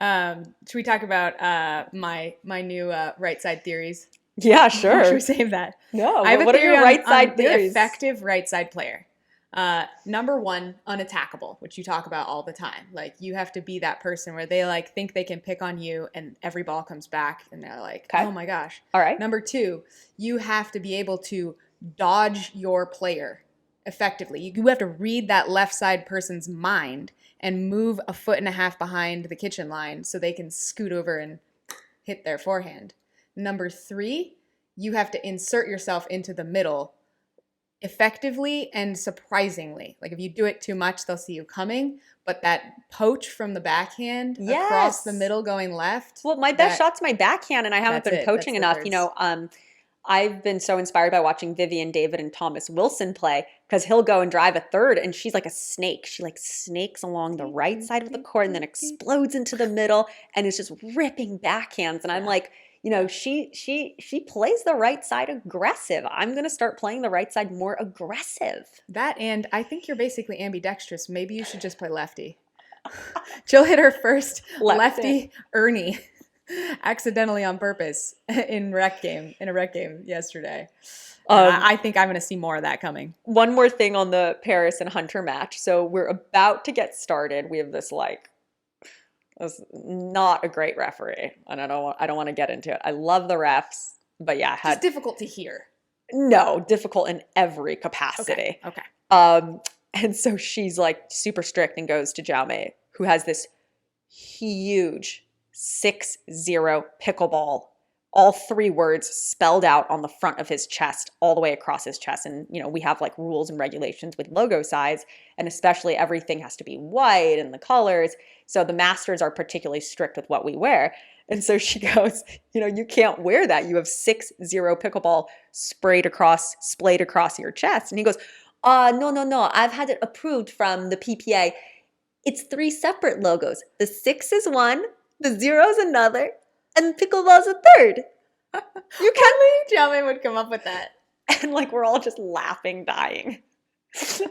S2: Should we talk about my new right side theories?
S1: Yeah, sure.
S2: Or should we save that?
S1: No.
S2: I have
S1: what
S2: a
S1: are your right side
S2: the
S1: theories?
S2: effective right side player. Number 1, unattackable, which you talk about all the time. Like, you have to be that person where they like think they can pick on you and every ball comes back and they're like, oh my gosh.
S1: All right.
S2: Number 2, you have to be able to dodge your player effectively. You have to read that left side person's mind and move a 1.5 feet behind the kitchen line so they can scoot over and hit their forehand. Number 3, you have to insert yourself into the middle effectively and surprisingly. Like, if you do it too much, they'll see you coming. But that poach from the backhand across the middle going left.
S1: Well, my best shot's my backhand, and I haven't been poaching enough. You know, I've been so inspired by watching Vivian David and Thomas Wilson play, because he'll go and drive a third, and she's like a snake. She like snakes along the right side of the court and then explodes into the middle and is just ripping backhands. And I'm like, you know, she plays the right side aggressive. I'm going to start playing the right side more aggressive.
S2: That, and I think you're basically ambidextrous. Maybe you should just play lefty. Jill hit her first lefty Ernie accidentally on purpose in a rec game yesterday. I think I'm going to see more of that coming. One
S1: more thing on the Paris and Hunter match. So we're about to get started. We have this was not a great referee, and I don't want to get into it. I love the refs, but yeah,
S2: it's difficult to hear.
S1: No, difficult in every capacity.
S2: Okay.
S1: And so she's like super strict and goes to Jaume, who has this huge 6-0 pickleball, all 3 words spelled out on the front of his chest, all the way across his chest. And, you know, we have like rules and regulations with logo size, and especially everything has to be white and the colors. So the masters are particularly strict with what we wear. And so she goes, you know, you can't wear that. You have 6-0 pickleball splayed across your chest. And he goes, no. I've had it approved from the PPA. It's 3 separate logos. The 6 is one, the 0 is another, and pickleball's a third.
S2: You can't believe Jaume would come up with that.
S1: And like, we're all just laughing, dying.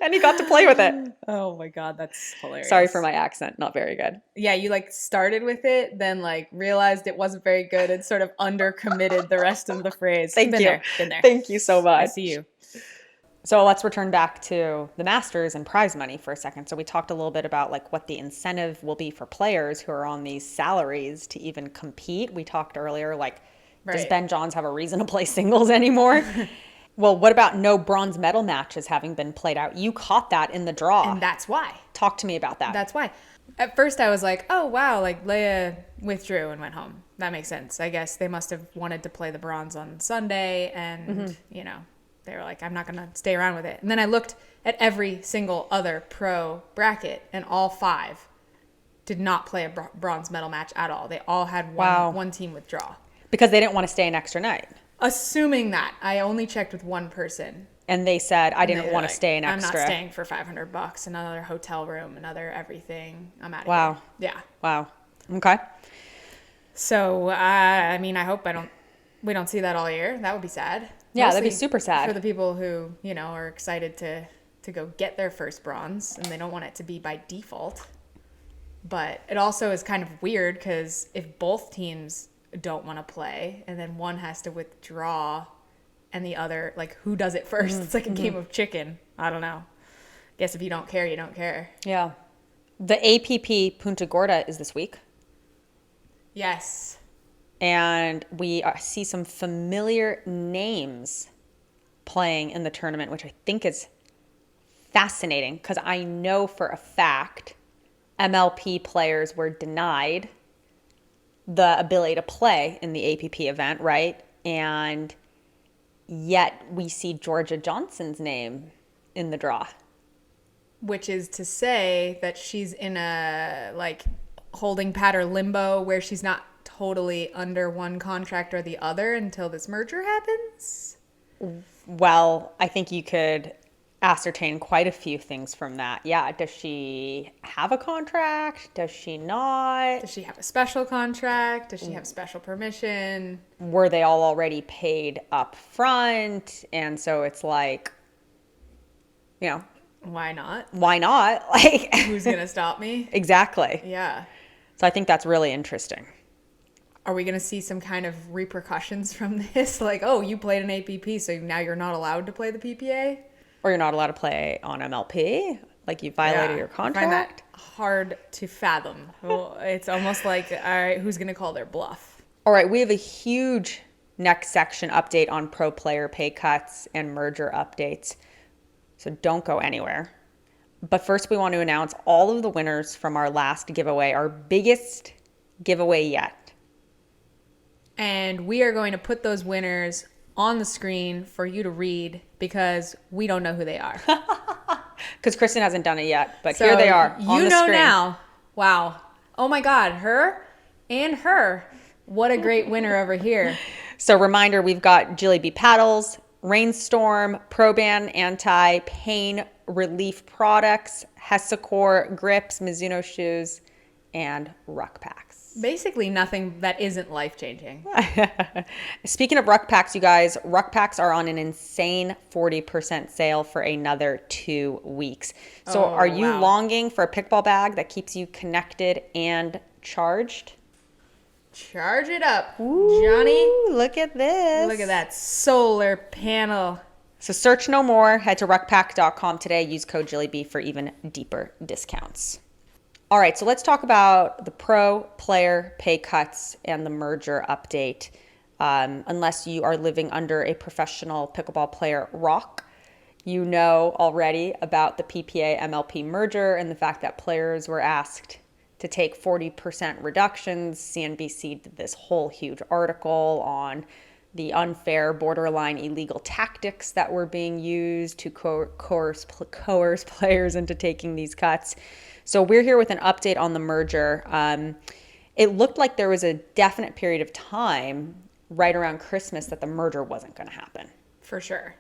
S1: And he got to play with it.
S2: Oh my God, that's hilarious.
S1: Sorry for my accent, not very good.
S2: Yeah, you like started with it, then like realized it wasn't very good and sort of undercommitted the rest of the phrase.
S1: Thank you.
S2: Been there.
S1: Thank you so much.
S2: I see you.
S1: So let's return back to the Masters and prize money for a second. So we talked a little bit about like what the incentive will be for players who are on these salaries to even compete. We talked earlier, like, does Ben Johns have a reason to play singles anymore? Well, what about no bronze medal matches having been played out? You caught that in the draw.
S2: And that's why.
S1: Talk to me about that.
S2: That's why. At first I was like, oh, wow, like Leia withdrew and went home. That makes sense. I guess they must have wanted to play the bronze on Sunday and, you know, they were like, I'm not going to stay around with it. And then I looked at every single other pro bracket, and all 5 did not play a bronze medal match at all. They all had one team withdraw. Because
S1: they didn't want to stay an extra night.
S2: Assuming that. I only checked with one person.
S1: And they said, I didn't want to stay an extra.
S2: I'm not staying for $500, another hotel room, another everything. I'm out of here. Yeah.
S1: Wow. Okay.
S2: So, I mean, I hope we don't see that all year. That would be sad.
S1: Yeah, that'd be super sad.
S2: For the people who, you know, are excited to go get their first bronze and they don't want it to be by default. But it also is kind of weird because if both teams don't want to play and then one has to withdraw and the other, like, who does it first? It's like a game of chicken. I don't know. Guess if you don't care, you don't care.
S1: Yeah. The APP Punta Gorda is this week.
S2: Yes.
S1: And we see some familiar names playing in the tournament, which I think is fascinating because I know for a fact MLP players were denied the ability to play in the APP event, right? And yet we see Georgia Johnson's name in the draw.
S2: Which is to say that she's in a, like, holding pattern limbo where she's not totally under one contract or the other until this merger happens?
S1: Well, I think you could ascertain quite a few things from that. Yeah, does she have a contract? Does she not?
S2: Does she have a special contract? Does she have special permission?
S1: Were they all already paid up front? And so it's like, you know,
S2: why not?
S1: Why not? Like,
S2: who's going to stop me?
S1: Exactly.
S2: Yeah.
S1: So I think that's really interesting.
S2: Are we going to see some kind of repercussions from this? Like, oh, you played an APP, so now you're not allowed to play the PPA?
S1: Or you're not allowed to play on MLP? Like, you violated your contract?
S2: I find that hard to fathom. Well, it's almost like, all right, who's going to call their bluff?
S1: All right, we have a huge next section update on pro player pay cuts and merger updates. So don't go anywhere. But first, we want to announce all of the winners from our last giveaway, our biggest giveaway yet.
S2: And we are going to put those winners on the screen for you to read because we don't know who they are.
S1: Because Kristen hasn't done it yet, but so here they are on the screen. You know
S2: now. Wow. Oh my God, her and her. What a great winner over here.
S1: So reminder, we've got Jilly B paddles, Rainstorm, Proban anti-pain relief products, Hesicor grips, Mizuno shoes, and ruck packs.
S2: Basically nothing that isn't life-changing.
S1: Speaking of ruck packs, you guys, ruck packs are on an insane 40% sale for another 2 weeks. So are you longing for a pickleball bag that keeps you connected and charged?
S2: Charge it up, Johnny.
S1: Look at this.
S2: Look at that solar panel.
S1: So search no more. Head to ruckpack.com today. Use code JillyB for even deeper discounts. All right, so let's talk about the pro player pay cuts and the merger update. Unless you are living under a professional pickleball player rock, you know already about the PPA MLP merger and the fact that players were asked to take 40% reductions. CNBC did this whole huge article on the unfair, borderline illegal tactics that were being used to coerce players into taking these cuts. So we're here with an update on the merger. It looked like there was a definite period of time right around Christmas that the merger wasn't going to happen.
S2: For sure.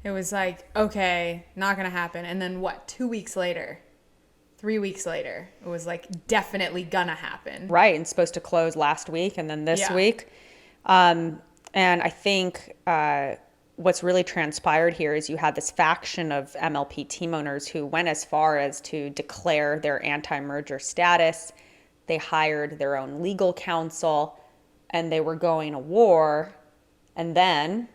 S2: It was like, okay, not going to happen. And then what, 2 weeks later? 3 weeks later, it was like definitely gonna happen.
S1: Right, and supposed to close last week and then this week. And I think what's really transpired here is you had this faction of MLP team owners who went as far as to declare their anti-merger status. They hired their own legal counsel and they were going to war. And then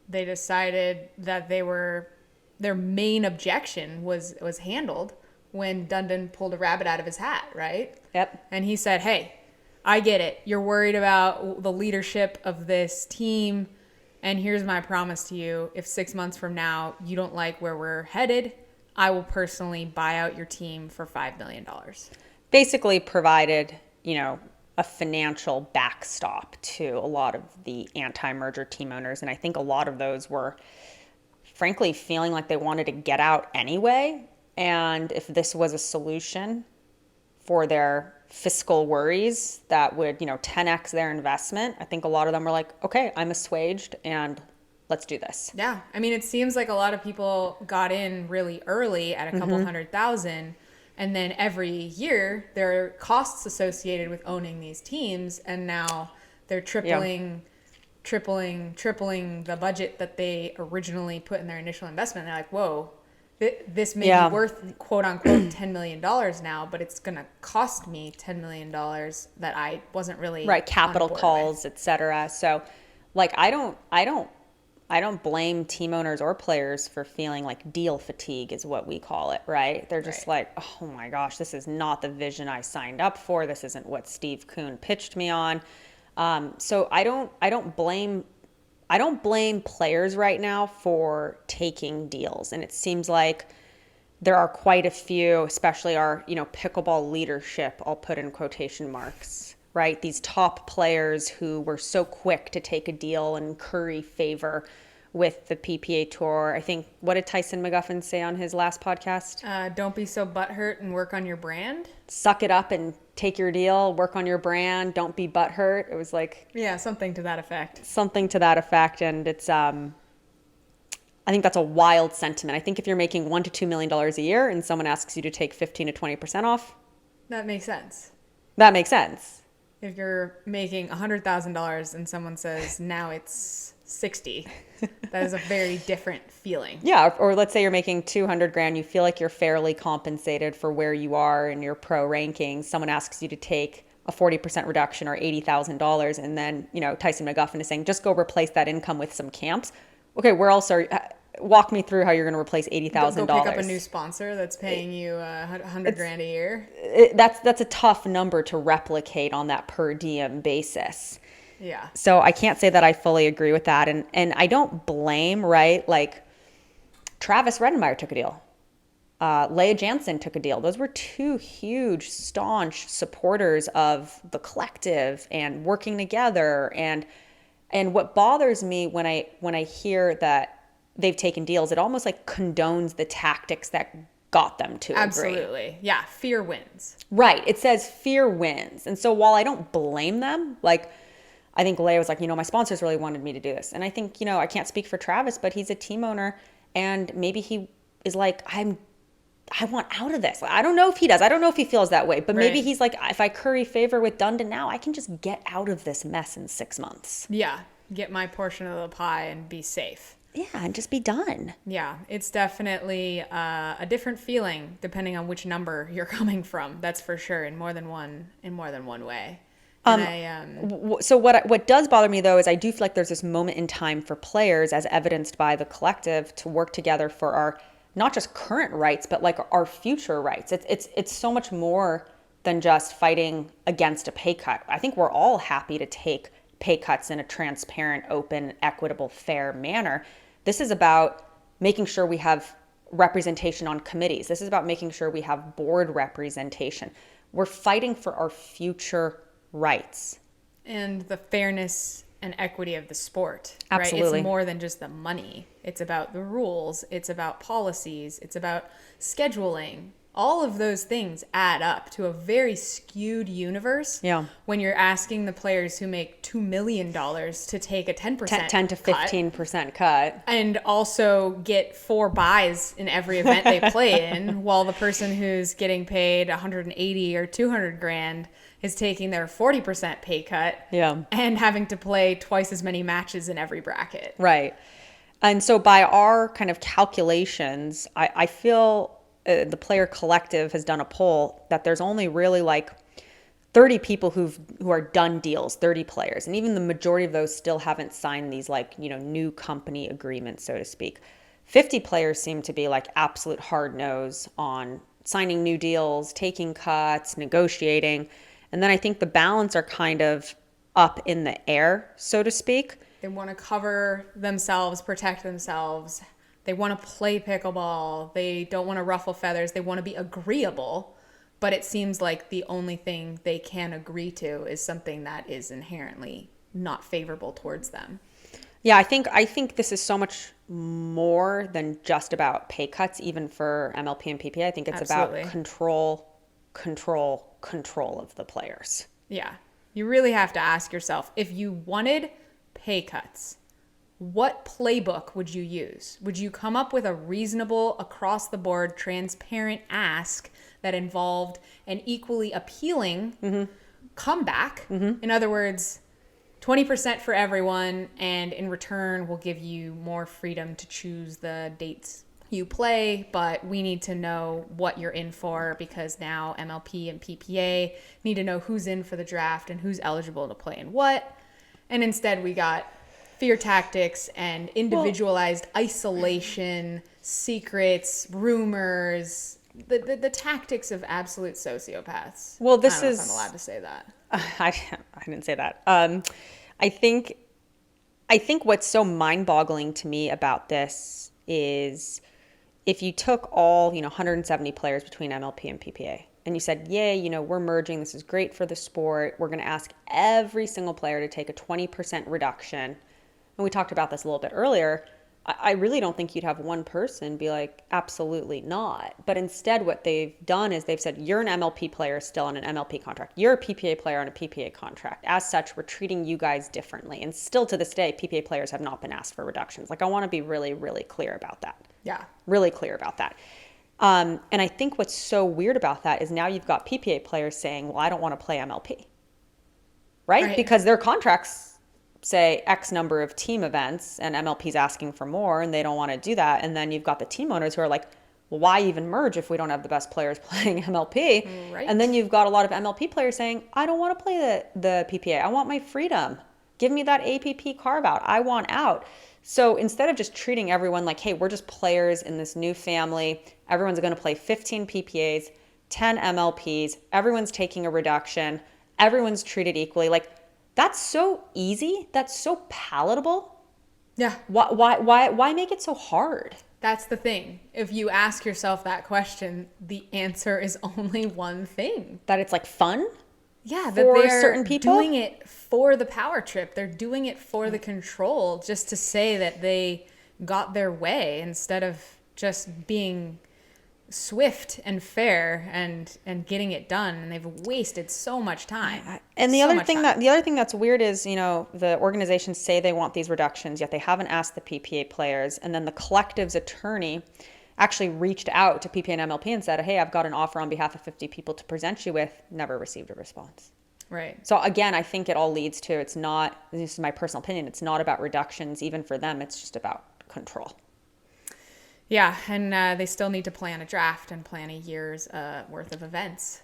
S2: they decided that their main objection was handled when Dundon pulled a rabbit out of his hat, right?
S1: Yep.
S2: And he said, hey, I get it. You're worried about the leadership of this team. And here's my promise to you. If 6 months from now you don't like where we're headed, I will personally buy out your team for $5 million.
S1: Basically provided, a financial backstop to a lot of the anti-merger team owners. And I think a lot of those were, frankly, feeling like they wanted to get out anyway. And if this was a solution for their fiscal worries that would, 10x their investment, I think a lot of them were like, okay, I'm assuaged and let's do this.
S2: Yeah. I mean, it seems like a lot of people got in really early at a couple $100,000. And then every year there are costs associated with owning these teams. And now they're tripling the budget that they originally put in their initial investment. They're like, whoa, this may be worth quote unquote $10 million now, but it's going to cost me $10 million that I wasn't really
S1: right. Capital calls, etc. So like, I don't blame team owners or players for feeling like deal fatigue is what we call it, right? They're just like, oh my gosh, this is not the vision I signed up for. This isn't what Steve Kuhn pitched me on. So I don't blame players right now for taking deals. And it seems like there are quite a few, especially our, pickleball leadership, I'll put in quotation marks, right? These top players who were so quick to take a deal and curry favor with the PPA Tour. I think, what did Tyson McGuffin say on his last podcast?
S2: Don't be so butthurt and work on your brand.
S1: Suck it up and take your deal, work on your brand, don't be butthurt. It was like...
S2: Yeah, something to that effect.
S1: Something to that effect. And it's... I think that's a wild sentiment. I think if you're making $1 to $2 million a year and someone asks you to take 15 to 20% off...
S2: That makes sense.
S1: That makes sense.
S2: If you're making $100,000 and someone says, now it's 60, that is a very different feeling.
S1: Yeah. Or let's say you're making 200 grand. You feel like you're fairly compensated for where you are in your pro rankings. Someone asks you to take a 40% reduction or $80,000. And then, Tyson McGuffin is saying, just go replace that income with some camps. Okay. Where else walk me through how you're going to replace $80,000.
S2: Go pick up a new sponsor that's paying you $100 grand a year.
S1: That's a tough number to replicate on that per diem basis.
S2: Yeah.
S1: So I can't say that I fully agree with that. And I don't blame, right? Like Travis Redenmeyer took a deal. Leah Jansen took a deal. Those were two huge, staunch supporters of the collective and working together. And what bothers me when I hear that they've taken deals, it almost like condones the tactics that got them to agree.
S2: Absolutely. Yeah. Fear wins.
S1: Right. It says fear wins. And so while I don't blame them, like I think Leia was like, my sponsors really wanted me to do this. And I think, I can't speak for Travis, but he's a team owner and maybe he is like, I want out of this. I don't know if he does. I don't know if he feels that way, but maybe he's like, if I curry favor with Dundon now, I can just get out of this mess in 6 months.
S2: Yeah. Get my portion of the pie and be safe.
S1: Yeah, and just be done.
S2: Yeah, it's definitely a different feeling depending on which number you're coming from. That's for sure, in more than one way.
S1: So what does bother me though is I do feel like there's this moment in time for players, as evidenced by the collective, to work together for our not just current rights, but like our future rights. It's so much more than just fighting against a pay cut. I think we're all happy to take pay cuts in a transparent, open, equitable, fair manner. This is about making sure we have representation on committees. This is about making sure we have board representation. We're fighting for our future rights.
S2: And the fairness and equity of the sport.
S1: Absolutely.
S2: Right? It's more than just the money. It's about the rules. It's about policies. It's about scheduling. All of those things add up to a very skewed universe.
S1: Yeah.
S2: When you're asking the players who make $2 million to take a 10%
S1: 10 to 15% cut.
S2: And also get 4 buys in every event they play in, while the person who's getting paid 180 or 200 grand is taking their 40% pay cut.
S1: Yeah.
S2: And having to play twice as many matches in every bracket.
S1: Right. And so by our kind of calculations, I feel the player collective has done a poll that there's only really like 30 people who are done deals, 30 players. And even the majority of those still haven't signed these like, new company agreements, so to speak. 50 players seem to be like absolute hard nose on signing new deals, taking cuts, negotiating. And then I think the balance are kind of up in the air, so to speak.
S2: They want to cover themselves, protect themselves. They want to play pickleball. They don't want to ruffle feathers. They want to be agreeable. But it seems like the only thing they can agree to is something that is inherently not favorable towards them.
S1: Yeah, I think this is so much more than just about pay cuts, even for MLP and PPA. I think it's
S2: Absolutely.
S1: about control of the players.
S2: Yeah. You really have to ask yourself, if you wanted pay cuts, what playbook would you use? Would you come up with a reasonable, across the board, transparent ask that involved an equally appealing comeback? In other words, 20% for everyone, and in return, we'll give you more freedom to choose the dates you play, but we need to know what you're in for, because now MLP and PPA need to know who's in for the draft and who's eligible to play in what. And instead, we got fear tactics and individualized isolation, secrets, rumors, the tactics of absolute sociopaths.
S1: Well, this
S2: I don't know
S1: is...
S2: if I'm allowed to say that.
S1: I didn't say that. I think what's so mind-boggling to me about this is if you took all 170 players between MLP and PPA and you said, yay, we're merging, this is great for the sport, we're going to ask every single player to take a 20% reduction. And we talked about this a little bit earlier. I really don't think you'd have one person be like, absolutely not. But instead what they've done is they've said, you're an MLP player still on an MLP contract. You're a PPA player on a PPA contract. As such, we're treating you guys differently. And still to this day, PPA players have not been asked for reductions. Like, I want to be really, really clear about that.
S2: Yeah.
S1: Really clear about that. And I think what's so weird about that is now you've got PPA players saying, well, I don't want to play MLP. Right? Because their contracts say X number of team events and MLP's asking for more and they don't want to do that. And then you've got the team owners who are like, well, why even merge if we don't have the best players playing MLP?
S2: Right.
S1: And then you've got a lot of MLP players saying, I don't want to play the PPA. I want my freedom. Give me that APP carve out. I want out. So instead of just treating everyone like, hey, we're just players in this new family, everyone's going to play 15 PPAs, 10 MLPs, everyone's taking a reduction, everyone's treated equally. Like, that's so easy. That's so palatable.
S2: Yeah.
S1: Why make it so hard?
S2: That's the thing. If you ask yourself that question, the answer is only one thing.
S1: That it's like fun?
S2: Yeah, that
S1: for
S2: they're
S1: certain people?
S2: doing it for the power trip. They're doing it for the control, just to say that they got their way instead of just being swift and fair and getting it done. And they've wasted so much time.
S1: And the other thing that's weird is, the organizations say they want these reductions, yet they haven't asked the PPA players. And then the collective's attorney actually reached out to PPA and MLP and said, hey, I've got an offer on behalf of 50 people to present you with. Never received a response.
S2: Right.
S1: So again, I think it all leads to, it's not, this is my personal opinion, it's not about reductions. Even for them, it's just about control.
S2: Yeah, and they still need to plan a draft and plan a year's worth of events.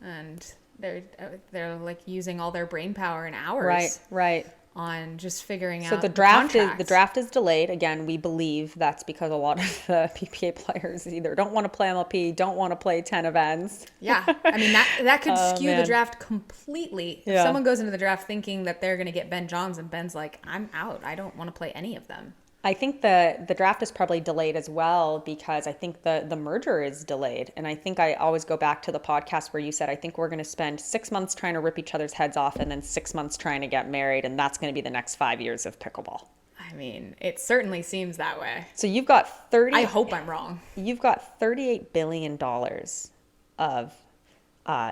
S2: And they're like using all their brain power and hours. Right. On just figuring out.
S1: So the draft is delayed. Again, we believe that's because a lot of the PPA players either don't want to play MLP, don't want to play 10 events.
S2: Yeah. I mean, that could skew the draft completely. If someone goes into the draft thinking that they're going to get Ben Johns and Ben's like, I'm out. I don't want to play any of them.
S1: I think the draft is probably delayed as well because I think the merger is delayed. And I think I always go back to the podcast where you said, I think we're going to spend 6 months trying to rip each other's heads off and then 6 months trying to get married. And that's going to be the next 5 years of pickleball.
S2: I mean, it certainly seems that way.
S1: So you've got
S2: I hope I'm wrong.
S1: You've got $38 billion of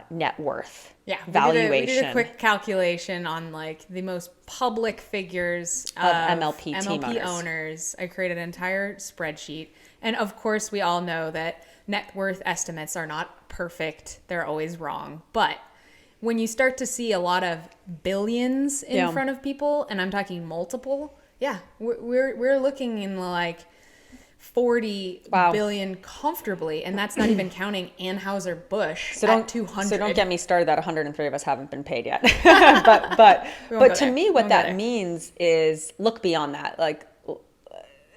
S1: net worth valuation.
S2: We did a quick calculation on like the most public figures of
S1: MLP
S2: owners. I created an entire spreadsheet. And of course, we all know that net worth estimates are not perfect. They're always wrong. But when you start to see a lot of billions in front of people, and I'm talking multiple, we're looking in like 40 billion comfortably, and that's not even counting Anheuser-Busch at 200.
S1: So don't get me started that 103 of us haven't been paid yet. but to me, what that means is look beyond that. Like,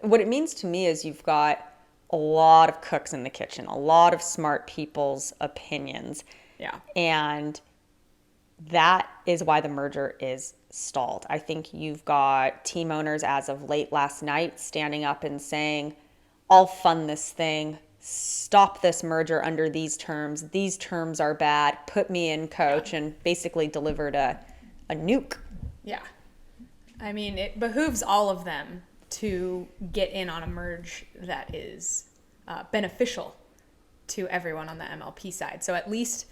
S1: what it means to me is you've got a lot of cooks in the kitchen, a lot of smart people's opinions.
S2: Yeah.
S1: And that is why the merger is stalled. I think you've got team owners as of late last night standing up and saying, I'll fund this thing, stop this merger under these terms. These terms are bad. Put me in, coach, and basically delivered a nuke.
S2: Yeah. I mean, it behooves all of them to get in on a merge that is beneficial to everyone on the MLP side. So at least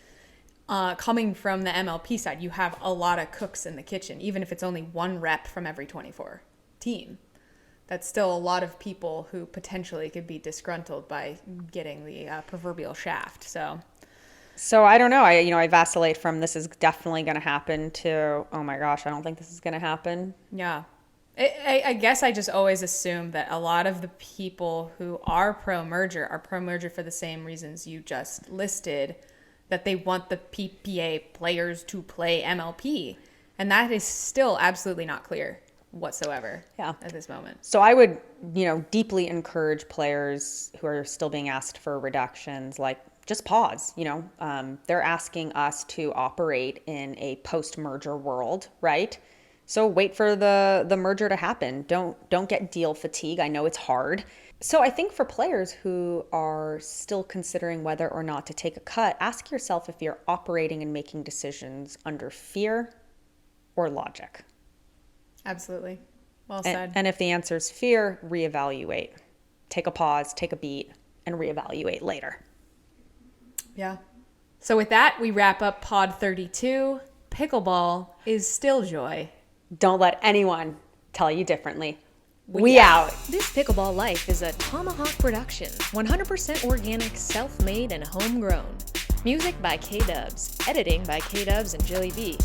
S2: coming from the MLP side, you have a lot of cooks in the kitchen, even if it's only one rep from every 24 team. That's still a lot of people who potentially could be disgruntled by getting the proverbial shaft. So
S1: I don't know. I vacillate from this is definitely going to happen to, oh my gosh, I don't think this is going to happen.
S2: Yeah. I guess I just always assume that a lot of the people who are pro-merger for the same reasons you just listed, that they want the PPA players to play MLP. And that is still absolutely not clear whatsoever at this moment.
S1: So I would, deeply encourage players who are still being asked for reductions, like just pause, they're asking us to operate in a post-merger world, right? So wait for the merger to happen. Don't get deal fatigue. I know it's hard. So I think for players who are still considering whether or not to take a cut, ask yourself if you're operating and making decisions under fear or logic.
S2: Absolutely. Well said.
S1: And if the answer is fear, reevaluate. Take a pause, take a beat, and reevaluate later.
S2: Yeah. So with that, we wrap up Pod 32. Pickleball is still joy.
S1: Don't let anyone tell you differently. We out.
S3: This Pickleball Life is a Tomahawk production. 100% organic, self-made, and homegrown. Music by K-Dubs. Editing by K-Dubs and Jilly B.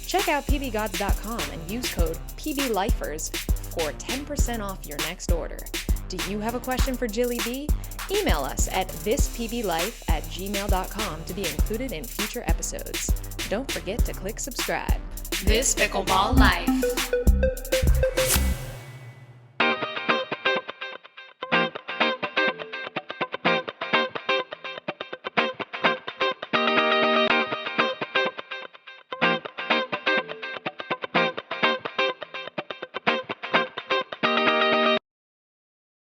S3: Check out pbgods.com and use code PBLifers for 10% off your next order. Do you have a question for Jilly B? Email us at thispblife@gmail.com to be included in future episodes. Don't forget to click subscribe.
S4: This Pickleball Life.